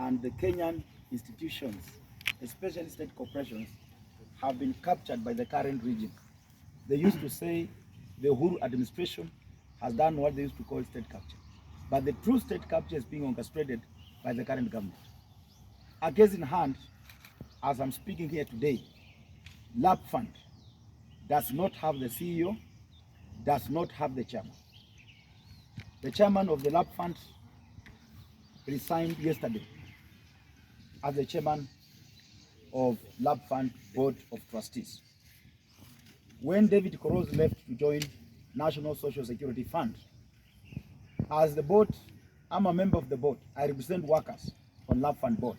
and the Kenyan institutions, especially state corporations, have been captured by the current regime. They used to say the Uhuru administration has done what they used to call state capture. But the true state capture is being orchestrated by the current government. A case in hand, as I'm speaking here today, LAP Fund does not have the CEO, does not have the chairman. The chairman of the LAP Fund resigned yesterday as the chairman of LAP Fund Board of Trustees. When David Koros left to join National Social Security Fund, as the board, I'm a member of the board. I represent workers on LAP Fund board.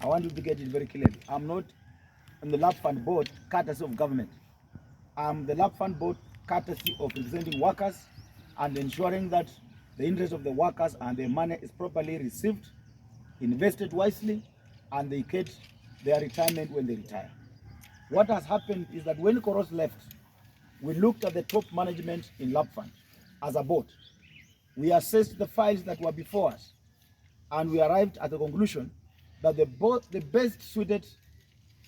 I want you to get it very clearly. I'm not on the LAP Fund board courtesy of government. I'm the LAP Fund board courtesy of representing workers and ensuring that the interest of the workers and their money is properly received, invested wisely, and they get their retirement when they retire. What has happened is that when Koros left, we looked at the top management in LAP Fund as a board. We assessed the files that were before us, and we arrived at the conclusion that the best suited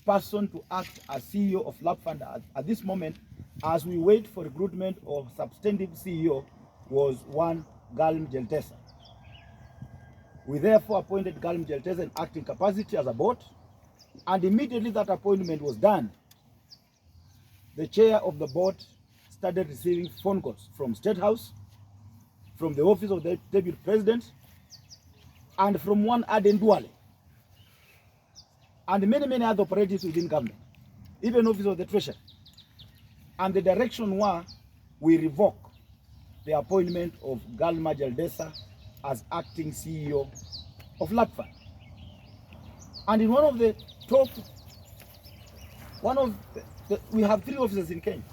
person to act as CEO of LAP Fund at this moment, as we wait for recruitment of substantive CEO, was one Galm Jeltesa. We therefore appointed Galm Jeltesa in acting capacity as a board, and immediately that appointment was done, the chair of the board started receiving phone calls from State House, from the office of the Deputy President, and from one Aden Duale, and many other operatives within government, even office of the Treasury. And the direction was, we revoke the appointment of Galma Jaldesa as acting CEO of LAP Fund. And in one of the top, we have three offices in Kenya: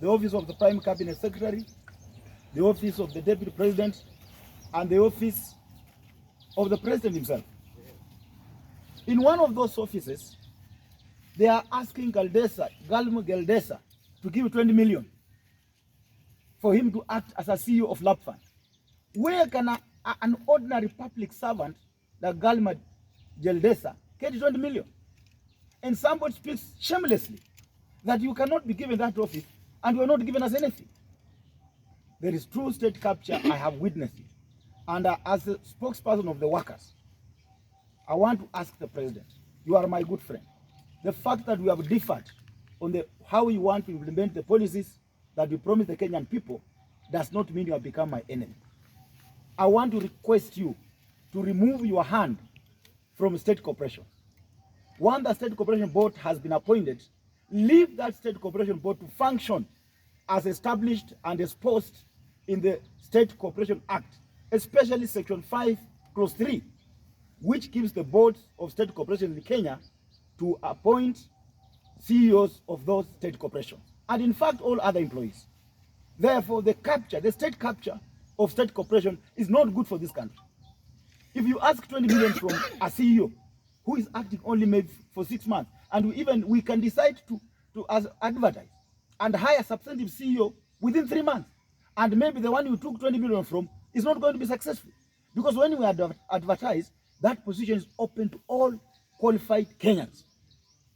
the office of the Prime Cabinet Secretary, the office of the Deputy President, and the office of the President himself. In one of those offices, they are asking Galma Jaldesa to give 20 million for him to act as a CEO of LAP Fund. Where can an ordinary public servant like Galma Jaldesa get 20 million? And somebody speaks shamelessly that you cannot be given that office and you are not given us anything. There is true state capture. I have witnessed it. And as a spokesperson of the workers, I want to ask the president, you are my good friend. The fact that we have differed on how we want to implement the policies that we promise the Kenyan people does not mean you have become my enemy. I want to request you to remove your hand from state corporations. Once the state corporation board has been appointed, leave that state corporation board to function as established and exposed in the State Corporation Act, especially Section 5, Clause 3, which gives the boards of state corporations in Kenya to appoint CEOs of those state corporations, and in fact all other employees. Therefore, the state capture of state corporation is not good for this country. If you ask 20 million from a CEO who is acting only maybe for 6 months, and we can decide to advertise and hire a substantive CEO within 3 months, and maybe the one you took 20 million from is not going to be successful, because when we advertise, that position is open to all qualified Kenyans.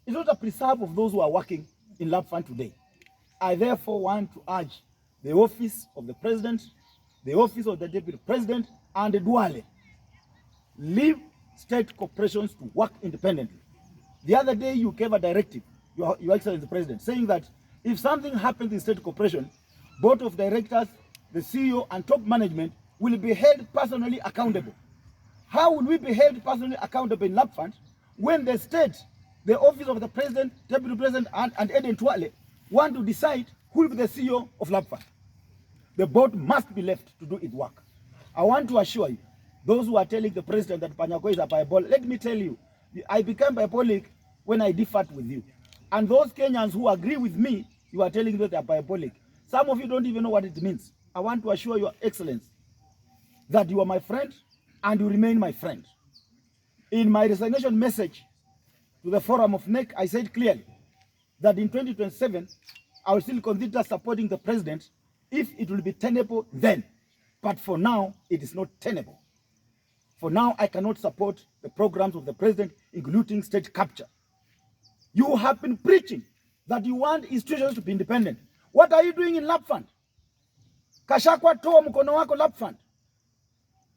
It's not a preserve of those who are working in LAP Fund today. I therefore want to urge the office of the president, the office of the deputy president, and the Duale, leave state corporations to work independently. The other day you gave a directive, Your Excellency the President, saying that if something happens in state corporation, board of directors, the CEO, and top management will be held personally accountable. How will we be held personally accountable in LAP Fund when the state, the office of the president, deputy president, and Eden Tuale want to decide who will be the CEO of LAP Fund? The board must be left to do its work. I want to assure you, those who are telling the president that Panyako is a diabolic, let me tell you, I became diabolic when I differed with you. And those Kenyans who agree with me, you are telling them they are diabolic. Some of you don't even know what it means. I want to assure Your Excellency that you are my friend and you remain my friend. In my resignation message to the forum of NEC, I said clearly that in 2027, I will still consider supporting the president if it will be tenable then. But for now, it is not tenable. For now, I cannot support the programs of the president, including state capture. You have been preaching that you want institutions to be independent. What are you doing in lap fund? Gachagua, toa mkono wako lap fund.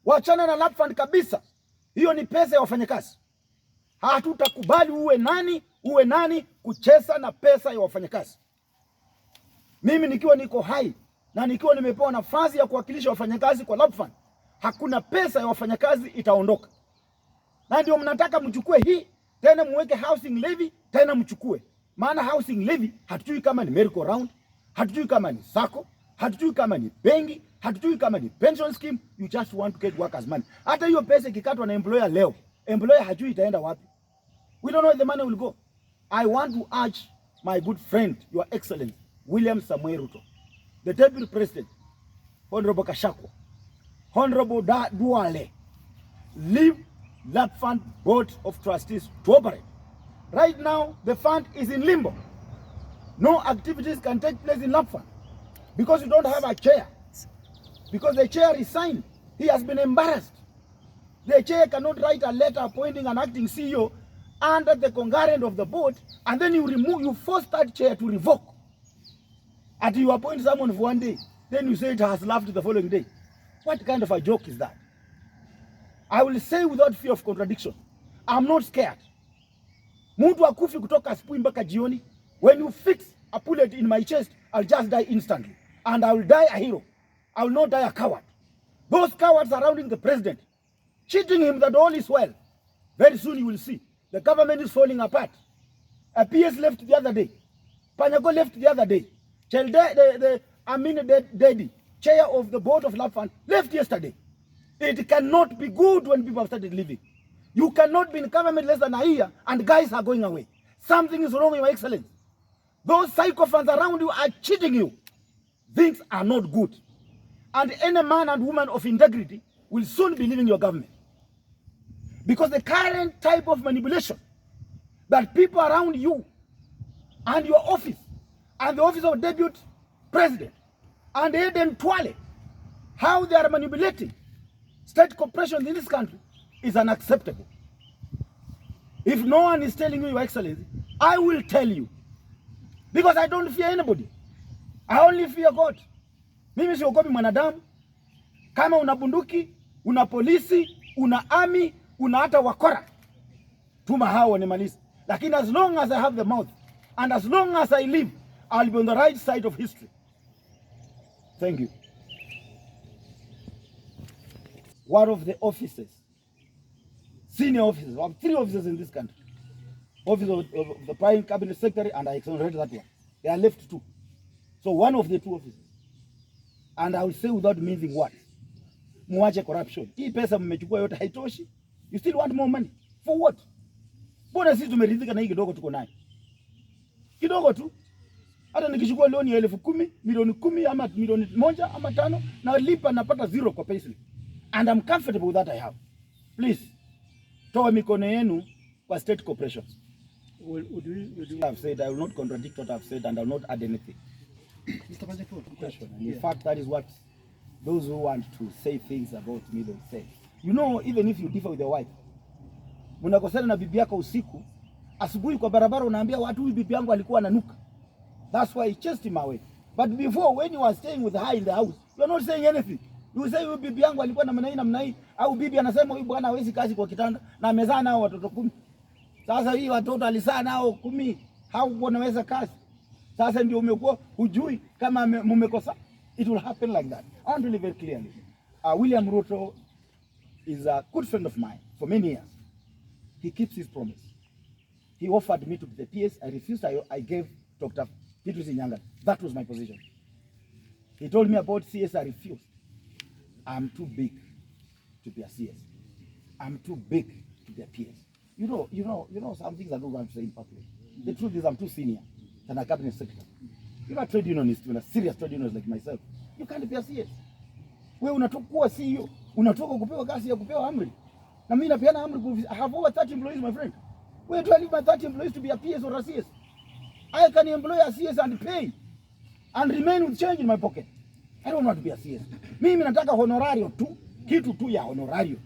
Wachana na lap fund kabisa. Hiyo ni pesa ya wafanyakazi. Hatutakubali uwe nani kucheza na pesa ya wafanyakazi. Mimi nikiwa niko hai na nikiwa nimepewa nafasi ya kuwakilisha wafanyakazi kwa lap fund, hakuna pesa ya wafanyakazi itaondoka. Na ndio mnataka mchukue hii, tena muweke housing levy, tena mchukue. Maana housing levy hatujui kama ni merry go round, hatujui kama ni sako, hatujui kama ni benki, hatujui kama ni pension scheme. You just want to get workers money. Hata hiyo pesa ikikatwa na employer leo, employer hajui itaenda wapi. We don't know where the money will go. I want to urge my good friend, Your Excellency, William Samoei Ruto, the Deputy President, Honorable Gachagua, Honorable Duale, leave that fund board of trustees to operate. Right now, the fund is in limbo. No activities can take place in that fund because you don't have a chair. Because the chair resigned. He has been embarrassed. The chair cannot write a letter appointing an acting CEO under the concurrent of the board, and then you force that chair to revoke. And you appoint someone for one day, then you say it has left the following day. What kind of a joke is that? I will say without fear of contradiction, I'm not scared. Mtu akufi kutoka asubuhi mpaka jioni. When you fix a bullet in my chest, I'll just die instantly. And I will die a hero. I will not die a coward. Those cowards surrounding the president, cheating him that all is well. Very soon you will see. The government is falling apart. A PS left the other day. Panyago left the other day. Daddy, chair of the board of Lab Fund, left yesterday. It cannot be good when people have started leaving. You cannot be in government less than a year and guys are going away. Something is wrong, Your Excellency. Those psychophants around you are cheating you. Things are not good. And any man and woman of integrity will soon be leaving your government. Because the current type of manipulation that people around you and your office and the office of Deputy President and Eden Twale, how they are manipulating state corporations in this country is unacceptable. If no one is telling you, Your Excellency, I will tell you. Because I don't fear anybody. I only fear God. Mimi siogopi mwanadamu. Kama una bunduki, una polisi, una army, una hata wakora, tuma hao wanimaliza. Lakini as long as I have the mouth and as long as I live, I'll be on the right side of history. Thank you. One of the officers, senior officers, we have 3 officers in this country. Office of the Prime Cabinet Secretary, and I exonerated that one. They are left 2. So one of the 2 officers. And I will say without mincing words, muache corruption. Hii pesa mmechukua yote haitoshi. You still want more money. For what? Mbona sisi tumeridhika na hii kidogo tuko nayo? Kidogo tu. Hata nikichukua loan ya 10,000, milioni 10 ama milioni 1 ama 5 na lipa napata 0 kwa payslip. And I'm comfortable with that I have. Please, toa mikono yenu kwa state corporations. I've said I will not contradict what I've said and I will not add anything. Mr. Question. And in fact, that is what those who want to say things about me will say. You know, even if you differ with your wife, mnakosana na bibi yako usiku, asubuhi kwa barabara unaambia watu huyu bibi yangu alikuwa ananuka. That's why he chased him away. But before, when you are staying with her in the house, you are not saying anything. You say huyu bibi yangu alikuwa namna hii, au bibi anasema huyu bwana hawezi kazi kwa kitanda na amezaa nao watoto 10. Sasa hii watoto alizaa nao 10, hao wanaweza kazi. Sasa ndio umekuwa hujui kama mmekosa. It will happen like that. I want to live very clearly. William Ruto is a good friend of mine for many years. He keeps his promise. He offered me to be the PS. I refused. I gave Dr. Petrus Inyanga. That was my position. He told me about CS. I refused. I'm too big to be a CS. I'm too big to be a PS. You know some things I don't want to say in public. The truth is I'm too senior than a cabinet secretary. You're a trade unionist, you're a serious trade unionist like myself. You can't be a CS. Wewe unatoka CEO, unatoka kupewa kazi ya kupewa amri. Na mimi napeana amri. I have over 30 employees, my friend. Where do I leave my 30 employees to be a PS or a CS? I can employ a CS and pay and remain with change in my pocket. I don't want to be a CS. Mimi nataka honorario tu, kitu tu ya honorario.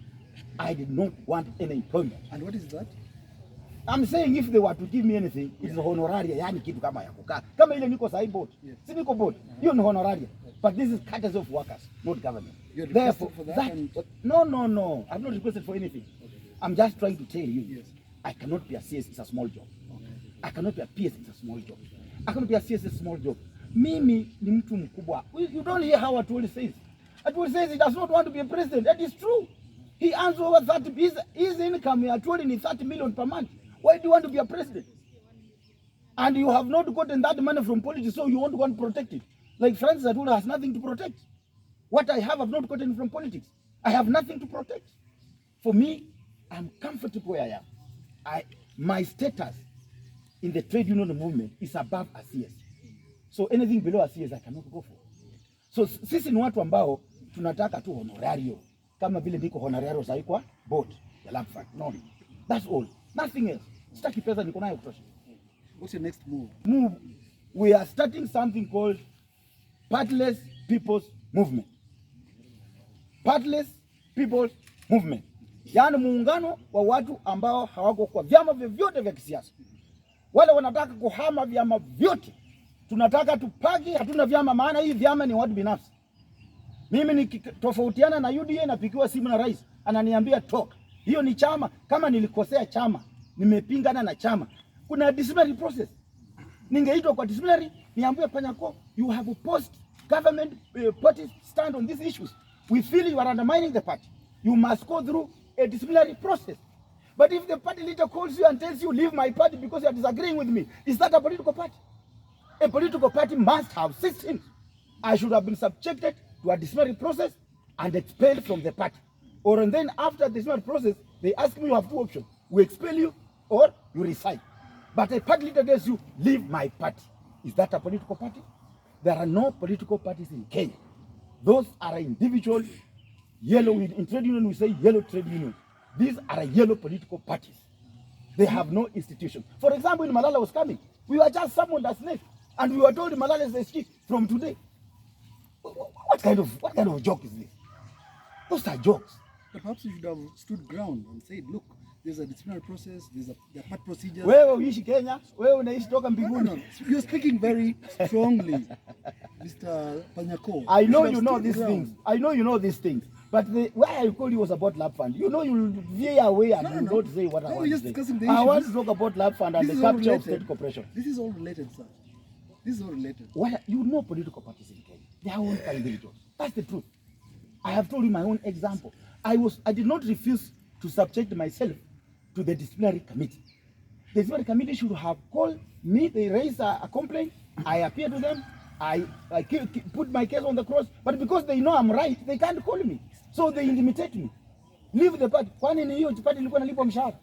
I did not want any employment. And what is that? I'm saying if they were to give me anything, it's honoraria, yani kitu kama ya kukaa. Kama ile niko sahi board. Si niko board. Hiyo ni honoraria. But this is courtesy of workers, not government. You're requested for that? No. I've not requested for anything. Okay. I'm just trying to tell you. Yes. I cannot be a CS, it's a small job. Okay. I cannot be a PS, it's a small job. I cannot be a CS, it's a small job. Mimi ni mtu mkubwa. You don't hear how Atwoli says. Atwoli says he does not want to be a president. That is true. He earns over 30, his income Atwoli is 30 million per month. Why do you want to be a president? And you have not gotten that money from politics, so you want to protect it. Like Francis Atwoli has nothing to protect. What I have, I've not gotten from politics. I have nothing to protect. For me, I'm comfortable where I am. My status in the trade union movement is above a CS. So anything below a CS I cannot go for. So sisi ni watu ambao tunataka tu honorario. Kama vile niko honorario za kwa board ya lab fund. No. That's all. Nothing else. Sitaki pesa niko nayo kutosha. What's your next move? We are starting something called Partless People's Movement. Partless People's Movement. Yaani muungano wa watu ambao hawako kwa vyama vyovyote vya kisiasa. Wale wanataka kuhama vyama vyote. Tunataka tupaki, hatuna vyama, maana hii vyama ni watu binafsi. Mimi nikitofautiana na UDA napigiwa simu na rais, ananiambia talk. Hiyo ni chama. Kama nilikosea chama, nimepingana na chama, kuna disciplinary process. Ningeitwa kwa disciplinary, niambie Panyako, you have a post government party stand on these issues. We feel you are undermining the party. You must go through a disciplinary process. But if the party leader calls you and tells you leave my party because you are disagreeing with me, is that a political party? A political party must have systems. I should have been subjected to a disciplinary process and expelled from the party. Or then after the disciplinary process, they ask me, you have two options. We expel you or you resign. But a party leader tells you, leave my party. Is that a political party? There are no political parties in Kenya. Those are individual yellow. In trade union, we say yellow trade unions. These are yellow political parties. They have no institution. For example, when Malala was coming, we were just summoned as snakes, and we were told Malala is the street from today. What kind of joke is this? Those are jokes. Perhaps you should have stood ground and said, look, there's a disciplinary process, there are part procedures. Wewe uishi Kenya, wewe unaishi toka mbinguni. No. You're speaking very strongly, Mr. Panyako. I know you know these things. I know you know these things. But why I called you was about lab fund. You know you'll veer away and you don't say what I want to say. The I want to talk about lab fund and the capture of state corporation. This is all related, sir. This is all related. Why, you know political parties in Kenya. They are owned by individuals. That's the truth. I have told you my own example. I did not refuse to subject myself to the disciplinary committee. The disciplinary committee should have called me. They raised a complaint. I appear to them. I put my case on the cross. But because they know I'm right, they can't call me. So they intimidate me. Leave the party. Kwani ni hiyo party nilikuwa nalipwa mshahara?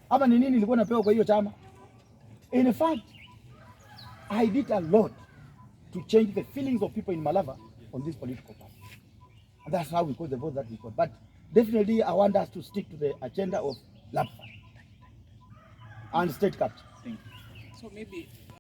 Ama ni nini nilikuwa napewa kwa hiyo chama? In fact, I did a lot to change the feelings of people in Malava on this political party. And that's how we got the vote that we got. But definitely I want us to stick to the agenda of lab fund and state capture. So maybe